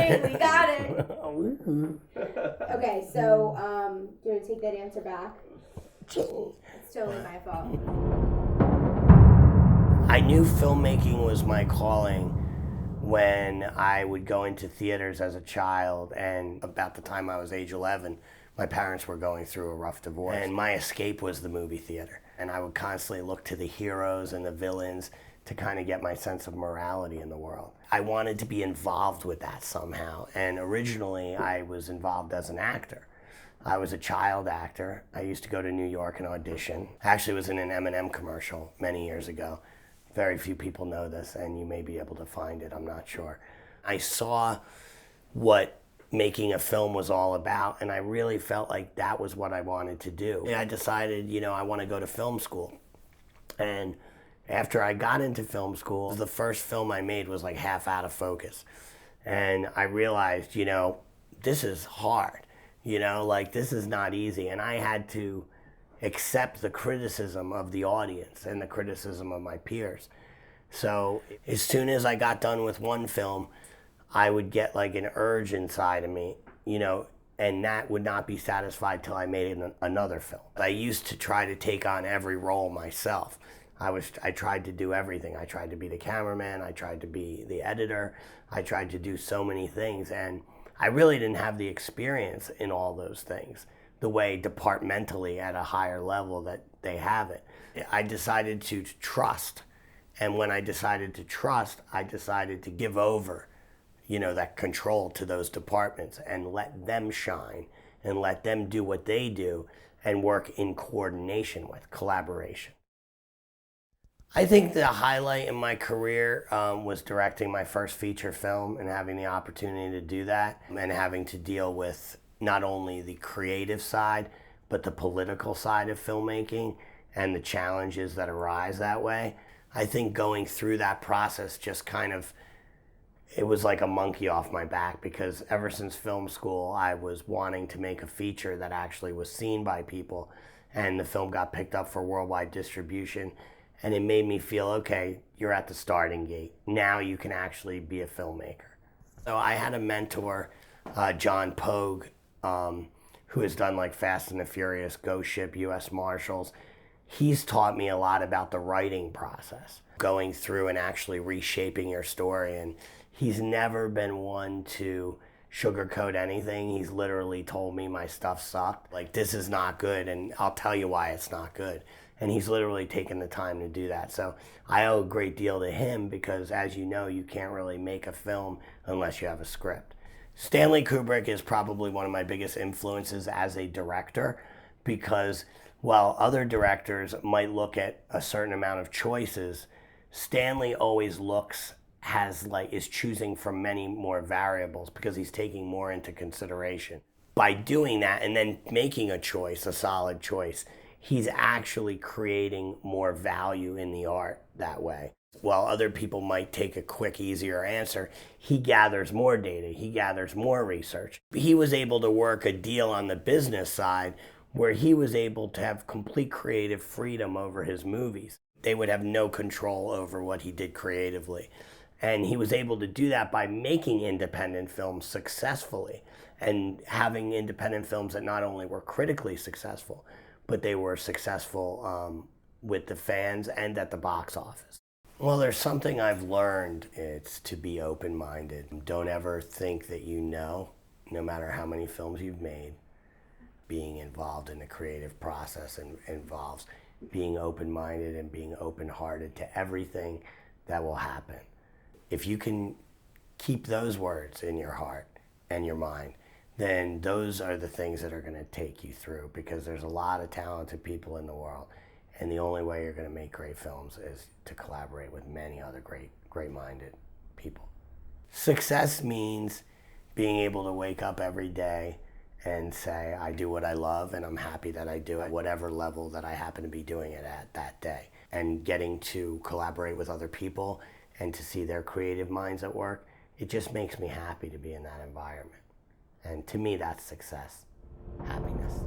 winning. We got it. Okay, so do you want to take that answer back? It's totally my fault. I knew filmmaking was my calling when I would go into theaters as a child, and about the time I was age 11, my parents were going through a rough divorce, and my escape was the movie theater. And I would constantly look to the heroes and the villains to kind of get my sense of morality in the world. I wanted to be involved with that somehow, and originally I was involved as an actor. I was a child actor. I used to go to New York and audition. I actually was in an M&M commercial many years ago. Very few people know this, and you may be able to find it, I'm not sure. I saw what making a film was all about, and I really felt like that was what I wanted to do. And I decided, I want to go to film school. And after I got into film school, the first film I made was like half out of focus. And I realized, this is hard, this is not easy. And I had to accept the criticism of the audience and the criticism of my peers. So as soon as I got done with one film, I would get like an urge inside of me, and that would not be satisfied till I made another film. I used to try to take on every role myself. I tried to do everything. I tried to be the cameraman, I tried to be the editor, I tried to do so many things, and I really didn't have the experience in all those things the way departmentally at a higher level that they have it. I decided to trust. And when I decided to trust, I decided to give over, that control to those departments and let them shine and let them do what they do and work in coordination with collaboration. I think the highlight in my career was directing my first feature film and having the opportunity to do that and having to deal with not only the creative side, but the political side of filmmaking and the challenges that arise that way. I think going through that process just it was like a monkey off my back, because ever since film school, I was wanting to make a feature that actually was seen by people, and the film got picked up for worldwide distribution, and it made me feel, okay, you're at the starting gate. Now you can actually be a filmmaker. So I had a mentor, John Pogue, who has done like Fast and the Furious, Ghost Ship, U.S. Marshals. He's taught me a lot about the writing process, going through and actually reshaping your story. And he's never been one to sugarcoat anything. He's literally told me my stuff sucked. Like, this is not good, and I'll tell you why it's not good. And he's literally taken the time to do that. So I owe a great deal to him, because as you know, you can't really make a film unless you have a script. Stanley Kubrick is probably one of my biggest influences as a director, because while other directors might look at a certain amount of choices, Stanley always is choosing from many more variables, because he's taking more into consideration. By doing that and then making a choice, a solid choice, he's actually creating more value in the art that way. While other people might take a quick, easier answer, he gathers more data, he gathers more research. He was able to work a deal on the business side where he was able to have complete creative freedom over his movies. They would have no control over what he did creatively. And he was able to do that by making independent films successfully, and having independent films that not only were critically successful, but they were successful with the fans and at the box office. Well, there's something I've learned. It's to be open-minded. Don't ever think that no matter how many films you've made. Being involved in the creative process involves being open-minded and being open-hearted to everything that will happen. If you can keep those words in your heart and your mind, then those are the things that are going to take you through, because there's a lot of talented people in the world. And the only way you're going to make great films is to collaborate with many other great-minded people. Success means being able to wake up every day and say, I do what I love, and I'm happy that I do it, whatever level that I happen to be doing it at that day. And getting to collaborate with other people and to see their creative minds at work, it just makes me happy to be in that environment. And to me, that's success, happiness.